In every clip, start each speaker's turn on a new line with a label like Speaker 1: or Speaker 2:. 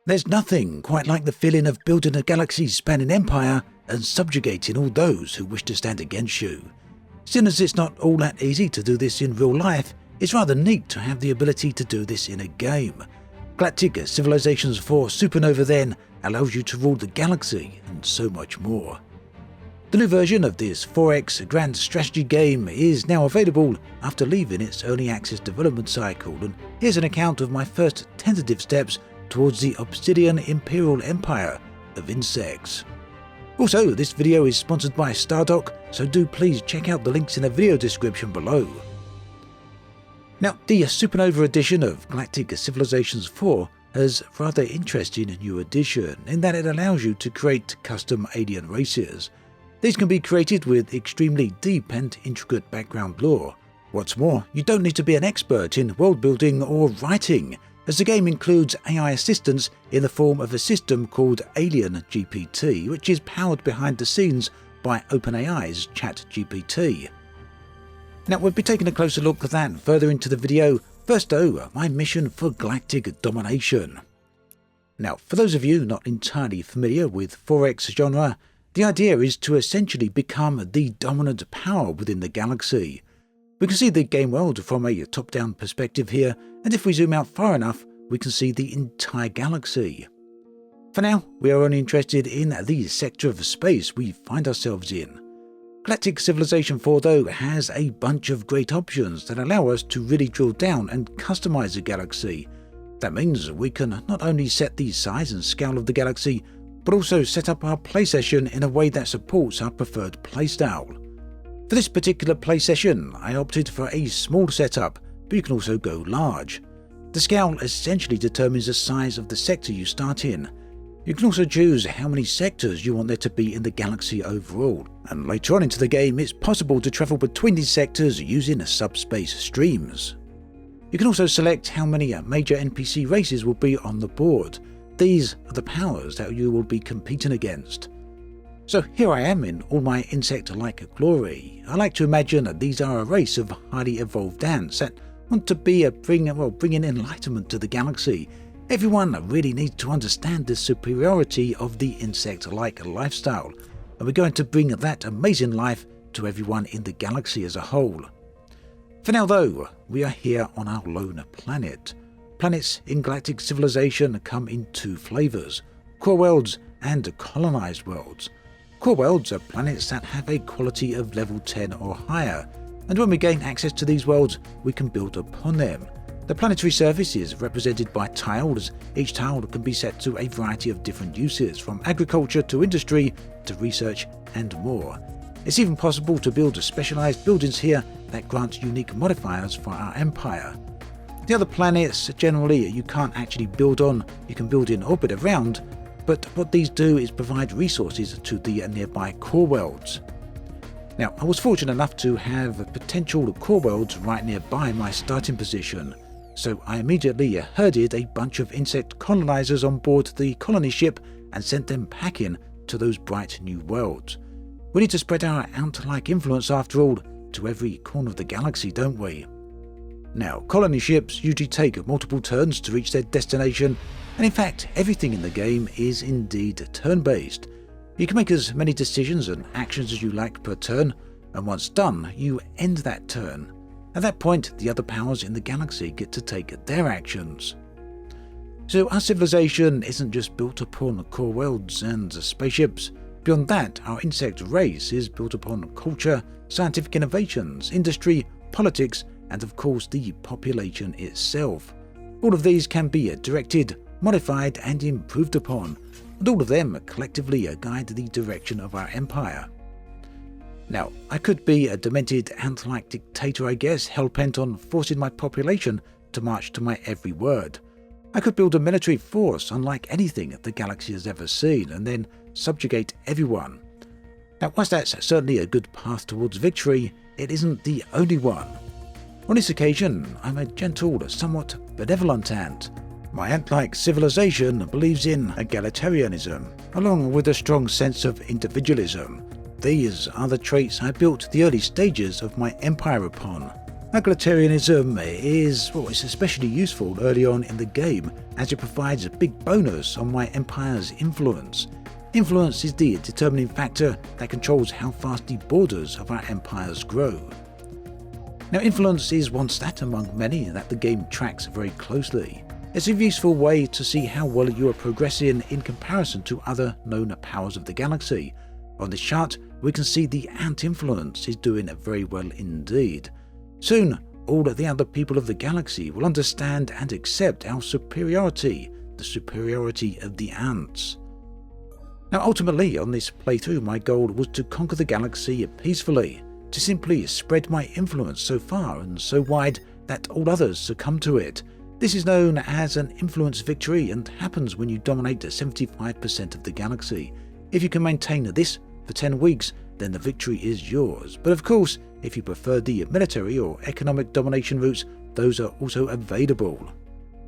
Speaker 1: There's nothing quite like the feeling of building a galaxy-spanning empire and subjugating all those who wish to stand against you. Seeing as it's not all that easy to do this in real life, it's rather neat to have the ability to do this in a game. Galactic Civilizations 4 Supernova then allows you to rule the galaxy and so much more. The new version of this 4X grand strategy game is now available after leaving its early access development cycle, and here's an account of my first tentative steps towards the Obsidian Imperial Empire of insects. Also, this video is sponsored by Stardock, so do please check out the links in the video description below. Now, the Supernova edition of Galactic Civilizations 4 has a rather interesting new addition in that it allows you to create custom alien races. These can be created with extremely deep and intricate background lore. What's more, you don't need to be an expert in world building or writing, as the game includes AI assistance in the form of a system called Alien GPT, which is powered behind the scenes by OpenAI's ChatGPT. Now, we'll be taking a closer look at that further into the video. First though, my mission for galactic domination. Now, for those of you not entirely familiar with 4X genre, the idea is to essentially become the dominant power within the galaxy. We can see the game world from a top-down perspective here, and if we zoom out far enough, we can see the entire galaxy. For now, we are only interested in the sector of space we find ourselves in. Galactic Civilization 4 though has a bunch of great options that allow us to really drill down and customize the galaxy. That means we can not only set the size and scale of the galaxy, but also set up our play session in a way that supports our preferred playstyle. For this particular play session, I opted for a small setup, but you can also go large. The scale essentially determines the size of the sector you start in. You can also choose how many sectors you want there to be in the galaxy overall, and later on into the game it's possible to travel between these sectors using subspace streams. You can also select how many major NPC races will be on the board. These are the powers that you will be competing against. So here I am in all my insect-like glory. I like to imagine that these are a race of highly evolved ants that want to be bringing enlightenment to the galaxy. Everyone really needs to understand the superiority of the insect-like lifestyle, and we're going to bring that amazing life to everyone in the galaxy as a whole. For now though, we are here on our lone planet. Planets in Galactic Civilization come in two flavors: core worlds and colonized worlds. Core worlds are planets that have a quality of level 10 or higher, and when we gain access to these worlds, we can build upon them. The planetary surface is represented by tiles. Each tile can be set to a variety of different uses, from agriculture to industry to research and more. It's even possible to build specialized buildings here that grant unique modifiers for our empire. The other planets, generally, you can't actually build on, you can build in orbit around, but what these do is provide resources to the nearby core worlds. Now, I was fortunate enough to have potential core worlds right nearby my starting position, so I immediately herded a bunch of insect colonizers on board the colony ship and sent them packing to those bright new worlds. We need to spread our ant-like influence, after all, to every corner of the galaxy, don't we? Now, colony ships usually take multiple turns to reach their destination, and in fact, everything in the game is indeed turn-based. You can make as many decisions and actions as you like per turn, and once done, you end that turn. At that point, the other powers in the galaxy get to take their actions. So our civilization isn't just built upon core worlds and spaceships. Beyond that, our insect race is built upon culture, scientific innovations, industry, politics, and of course the population itself. All of these can be directed, modified and improved upon, and all of them collectively guide the direction of our empire. Now, I could be a demented ant-like dictator, I guess, hell-bent on forcing my population to march to my every word. I could build a military force unlike anything the galaxy has ever seen, and then subjugate everyone. Now, whilst that's certainly a good path towards victory, it isn't the only one. On this occasion, I'm a gentle, somewhat benevolent ant. My ant-like civilization believes in egalitarianism, along with a strong sense of individualism. These are the traits I built the early stages of my empire upon. Egalitarianism it's especially useful early on in the game, as it provides a big bonus on my empire's influence. Influence is the determining factor that controls how fast the borders of our empires grow. Now, influence is one stat among many that the game tracks very closely. It's a useful way to see how well you are progressing in comparison to other known powers of the galaxy. On this chart, we can see the Ant influence is doing very well indeed. Soon, all the other people of the galaxy will understand and accept our superiority, the superiority of the Ants. Now, ultimately, on this playthrough, my goal was to conquer the galaxy peacefully, to simply spread my influence so far and so wide that all others succumb to it. This is known as an influence victory and happens when you dominate 75% of the galaxy. If you can maintain this for 10 weeks, then the victory is yours. But of course, if you prefer the military or economic domination routes, those are also available.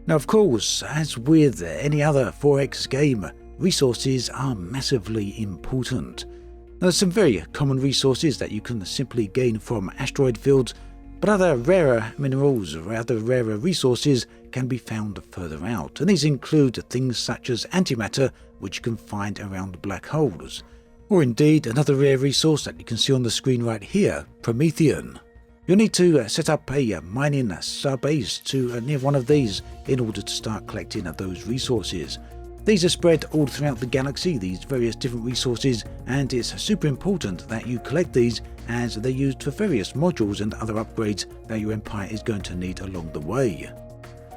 Speaker 1: Now, of course, as with any other 4X game, resources are massively important. Now, there's some very common resources that you can simply gain from asteroid fields, but other rarer minerals or other rarer resources can be found further out, and these include things such as antimatter, which you can find around black holes, or indeed another rare resource that you can see on the screen right here, Promethean. You'll need to set up a mining starbase near one of these in order to start collecting those resources. These are spread all throughout the galaxy, these various different resources, and it's super important that you collect these as they're used for various modules and other upgrades that your empire is going to need along the way.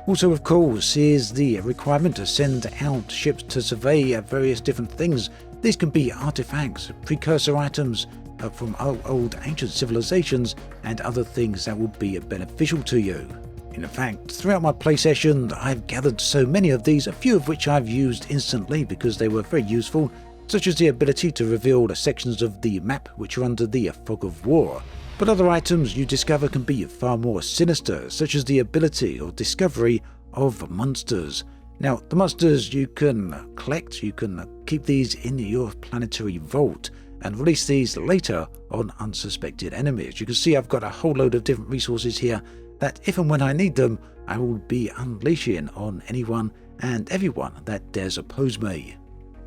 Speaker 1: Also, of course, is the requirement to send out ships to survey various different things. These can be artifacts, precursor items from old ancient civilizations, and other things that will be beneficial to you. In fact, throughout my play session, I've gathered so many of these, a few of which I've used instantly because they were very useful, such as the ability to reveal the sections of the map which are under the fog of war. But other items you discover can be far more sinister, such as the ability or discovery of monsters. Now, the monsters you can collect, you can keep these in your planetary vault and release these later on unsuspected enemies. You can see I've got a whole load of different resources here that if and when I need them, I will be unleashing on anyone and everyone that dares oppose me.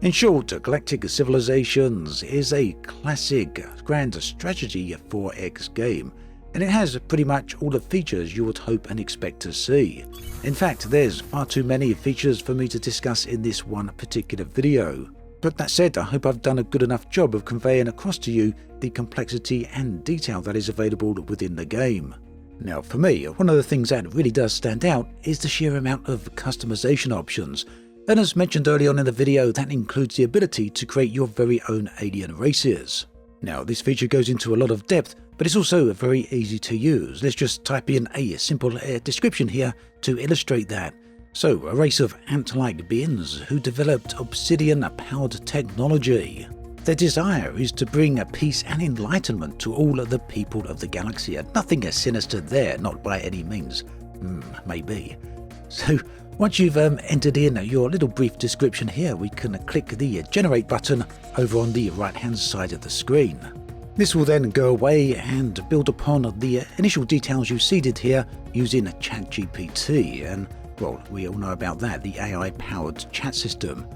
Speaker 1: In short, Galactic Civilizations is a classic grand strategy 4X game, and it has pretty much all the features you would hope and expect to see. In fact, there's far too many features for me to discuss in this one particular video. But that said, I hope I've done a good enough job of conveying across to you the complexity and detail that is available within the game. Now, for me, one of the things that really does stand out is the sheer amount of customization options. And as mentioned early on in the video, that includes the ability to create your very own alien races. Now, this feature goes into a lot of depth, but it's also very easy to use. Let's just type in a simple description here to illustrate that. So, a race of ant-like beings who developed obsidian-powered technology. Their desire is to bring peace and enlightenment to all of the people of the galaxy, and nothing is sinister there, not by any means. Maybe. So, once you've entered in your little brief description here, we can click the Generate button over on the right-hand side of the screen. This will then go away and build upon the initial details you seeded here using ChatGPT, and well, we all know about that, the AI-powered chat system.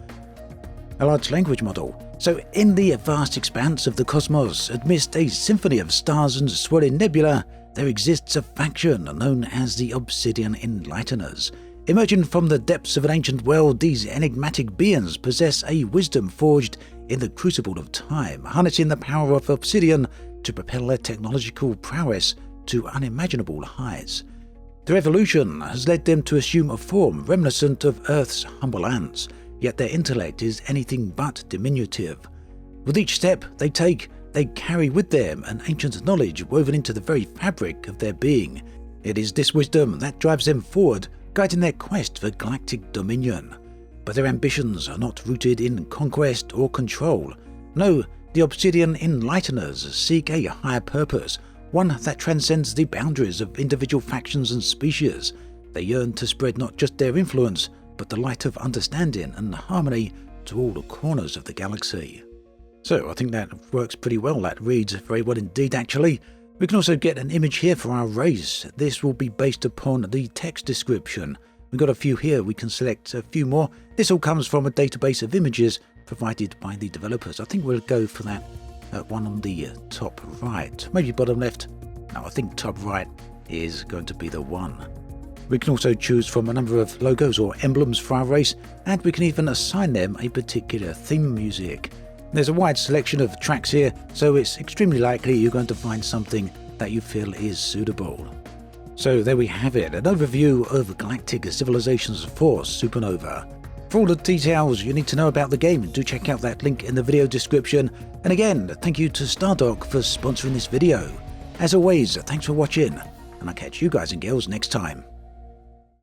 Speaker 1: A large language model. So in the vast expanse of the cosmos, amidst a symphony of stars and swirling nebula, there exists a faction known as the Obsidian Enlighteners. Emerging from the depths of an ancient world, these enigmatic beings possess a wisdom forged in the crucible of time, harnessing the power of obsidian to propel their technological prowess to unimaginable heights. Their evolution has led them to assume a form reminiscent of Earth's humble ants, yet their intellect is anything but diminutive. With each step they take, they carry with them an ancient knowledge woven into the very fabric of their being. It is this wisdom that drives them forward, guiding their quest for galactic dominion. But their ambitions are not rooted in conquest or control. No, the Obsidian Enlighteners seek a higher purpose, one that transcends the boundaries of individual factions and species. They yearn to spread not just their influence, but the light of understanding and harmony to all the corners of the galaxy. So I think that works pretty well. That reads very well indeed, actually. We can also get an image here for our race. This will be based upon the text description. We've got a few here, we can select a few more. This all comes from a database of images provided by the developers. I think we'll go for that one on the top right, maybe bottom left. No, I think top right is going to be the one. We can also choose from a number of logos or emblems for our race, and we can even assign them a particular theme music. There's a wide selection of tracks here, so it's extremely likely you're going to find something that you feel is suitable. So there we have it, an overview of Galactic Civilizations 4 Supernova. For all the details you need to know about the game, do check out that link in the video description. And again, thank you to Stardock for sponsoring this video. As always, thanks for watching, and I'll catch you guys and girls next time.